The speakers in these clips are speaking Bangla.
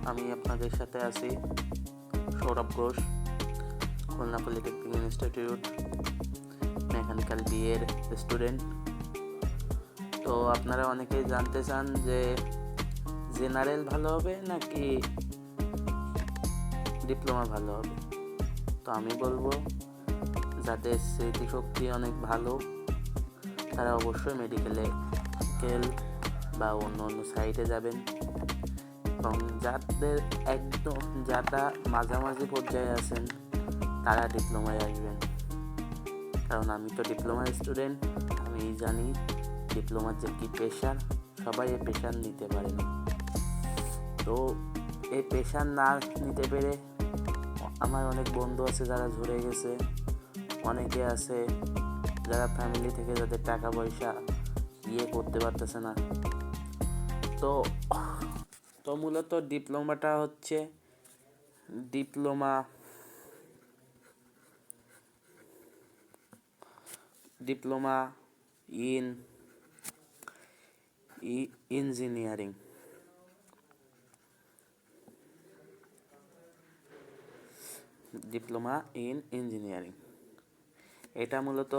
আমি আপনাদের সাথে আছি Sourav Ghosh, Khulna polytechnic institute mechanical বিএর স্টুডেন্ট। তো আপনারা অনেকেই জানতে চান যে জেনারেল ভালো হবে নাকি ডিপ্লোমা ভালো হবে। তো আমি বলবো যাদের স্মৃতিশক্তি অনেক ভালো তারা অবশ্যই মেডিকেলে বা অন্য সাইডে যাবেন, এবং যাদের একদম যারা মাঝামাঝি পর্যায়ে আছেন তারা ডিপ্লোমায় আসবেন। কারণ আমি তো ডিপ্লোমার স্টুডেন্ট, আমি জানি ডিপ্লোমার যে কী প্রেশার, সবাই এই প্রেশার নিতে পারে না। তো এই প্রেশার না নিতে পেরে আমার অনেক বন্ধু আছে যারা ঝরে গেছে, অনেকে আছে যারা ফ্যামিলি থেকে যাদের টাকা পয়সা করতে পারতেছে না। তো তো মূলত ডিপ্লোমাটা হচ্ছে diploma in engineering. Diploma in engineering এটা মূলত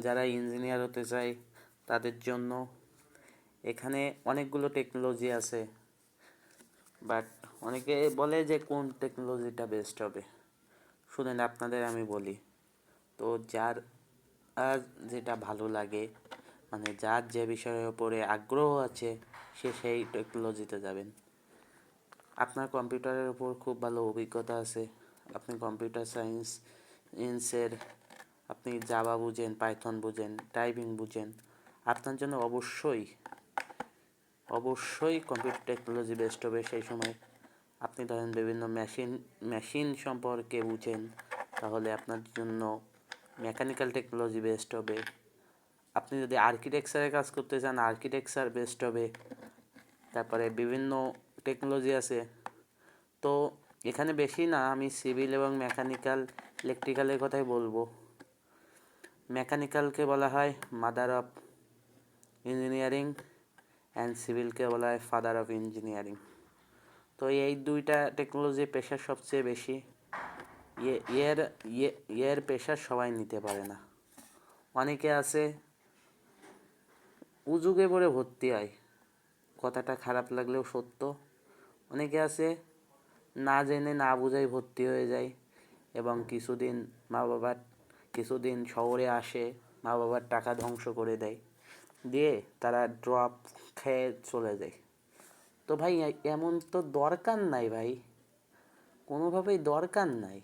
যারা ইঞ্জিনিয়ার হতে চায় তাদের জন্য। এখানে অনেকগুলো টেকনোলজি আছে, বাট অনেকে বলে যে কোন টেকনোলজিটা বেস্ট হবে। শুনেন আপনাদের আমি বলি। তো যার আর যেটা ভালো লাগে, মানে যার যে বিষয়ের উপরে আগ্রহ আছে সে সেই টেকনোলজিতে যাবেন। আপনার কম্পিউটারের উপর খুব ভালো অভিজ্ঞতা আছে, আপনি কম্পিউটার সায়েন্সের আপনি জাভা বুঝেন, পাইথন বুঝেন, টাইপিং বুঝেন, আপনার জন্য অবশ্যই কম্পিউটার টেকনোলজি বেস্ট হবে। সেই সময় আপনি ধরেন বিভিন্ন মেশিন সম্পর্কে বুঝেন, তাহলে আপনার জন্য মেকানিক্যাল টেকনোলজি বেস্ট হবে। আপনি যদি আর্কিটেকচারের কাজ করতে চান আর্কিটেকচার বেস্ট হবে। তারপরে বিভিন্ন টেকনোলজি আছে। তো এখানে বেশি না, আমি সিভিল এবং মেকানিক্যাল ইলেকট্রিক্যালের কথাই বলবো। মেকানিক্যালকে বলা হয় মাদার অফ ইঞ্জিনিয়ারিং অ্যান্ড সিভিলকে বলা হয় ফাদার অফ ইঞ্জিনিয়ারিং। তো এই দুইটা টেকনোলজি পেশার সবচেয়ে বেশি। এর পেশার সবাই নিতে পারে না। অনেকে আছে উজুগে পড়ে ভর্তি হয়, কথাটা খারাপ লাগলেও সত্য। অনেকে আছে না জেনে না বুঝাই ভর্তি হয়ে যায়, এবং কিছুদিন শহরে আসে, মা বাবার টাকা ধ্বংস করে দেয়, দিয়ে তারা ড্রপ খেয়ে চলে যায়। তো ভাই এমন তো দরকার নাই ভাই, কোনোভাবেই দরকার নাই।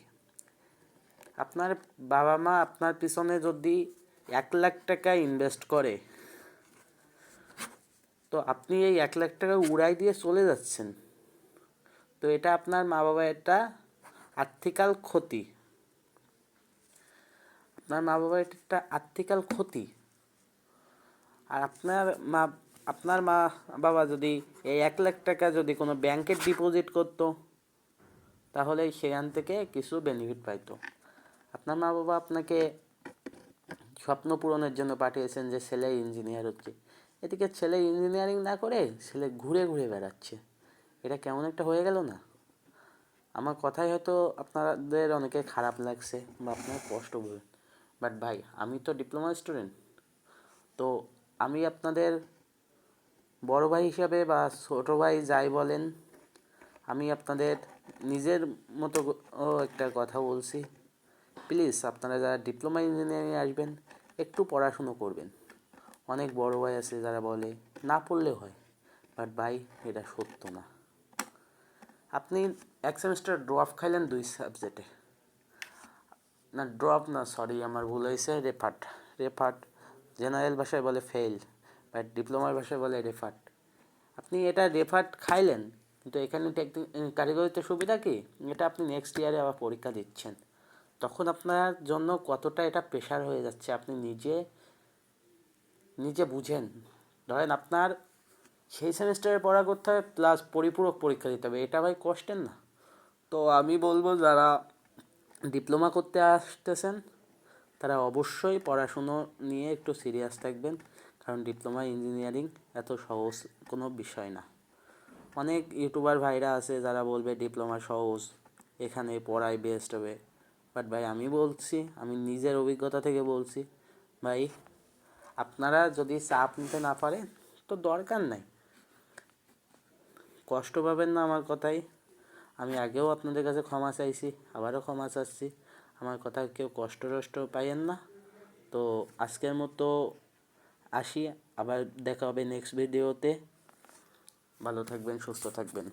আপনার বাবা মা আপনার পিছনে যদি 1,00,000 টাকা ইনভেস্ট করে, তো আপনি এই 1,00,000 টাকা উড়াই দিয়ে চলে যাচ্ছেন। তো এটা আপনার মা বাবা এটা আর্থিক্যাল ক্ষতি, আপনার মা বাবা এটা আর্থিক্যাল ক্ষতি। আর আপনার মা বাবা যদি এই 1,00,000 টাকা যদি কোনো ব্যাংকে ডিপোজিট করতো, তাহলে সেখান থেকে কিছু বেনিফিট পাইতো। আপনার মা বাবা আপনাকে স্বপ্ন পূরণের জন্য পাঠিয়েছেন যে ছেলে ইঞ্জিনিয়ার হচ্ছে, এদিকে ছেলে ইঞ্জিনিয়ারিং না করে ছেলে ঘুরে ঘুরে বেড়াচ্ছে। এটা কেমন একটা হয়ে গেল না? আমার কথাই হয়তো আপনাদের অনেকে খারাপ লাগছে বা আপনারা কষ্ট বলবেন, বাট ভাই আমি তো ডিপ্লোমা স্টুডেন্ট। তো আমি আপনাদের বড় ভাই হিসাবে বা ছোট ভাই যাই বলেন, আমি আপনাদের নিজের মতো একটা কথা বলছি। প্লিজ আপনারা যারা ডিপ্লোমা ইঞ্জিনিয়ারিং আসবেন একটু পড়াশুনো করবেন। অনেক বড় ভাই আছে যারা বলে না পড়লেও হয়, বাট ভাই এটা সত্য না। আপনি এক সেমিস্টার ড্রপ খাইলেন 2 সাবজেক্টে, না ড্রপ না, সরি আমার ভুল হয়েছে, রেফার্ট জেনারেল ভাষায় বলে ফেল, বাট ডিপ্লোমার ভাষায় বলে রেফার্ট। আপনি এটা রেফার্ট খাইলেন, কিন্তু এখানে কারিগরিতে সুবিধা কি, এটা আপনি নেক্সট ইয়ারে আবার পরীক্ষা দিচ্ছেন, তখন আপনার জন্য কতটা এটা প্রেশার হয়ে যাচ্ছে আপনি নিজে বুঝেন। ধরেন আপনার সেই সেমিস্টারে পড়া করতে হবে প্লাস পরিপূরক পরীক্ষা দিতে হবে, এটা ভাই কষ্টের না? তো আমি বলবো যারা ডিপ্লোমা করতে আসতেছেন তারা অবশ্যই পড়াশুনো নিয়ে একটু সিরিয়াস থাকবেন, কারণ ডিপ্লোমা ইঞ্জিনিয়ারিং এত সহজ কোনো বিষয় না। অনেক ইউটিউবার ভাইরা আছে যারা বলবে ডিপ্লোমা সহজ, এখানে পড়াই বেস্ট হবে। বাট ভাই আমি বলছি, আমি নিজের অভিজ্ঞতা থেকে বলছি ভাই, আপনারা যদি চাপ নিতে না পারেন তো দরকার নাই, কষ্ট পাবেন না আমার কথাই। আমি আগেও আপনাদের কাছে ক্ষমা চাইছি, আবারও ক্ষমা চাচ্ছি, আমার কথা কেউ কষ্ট টষ্ট পাইয়েন না। তো আজকের মতো আসি, আবার দেখা হবে নেক্সট ভিডিওতে। ভালো থাকবেন, সুস্থ থাকবেন।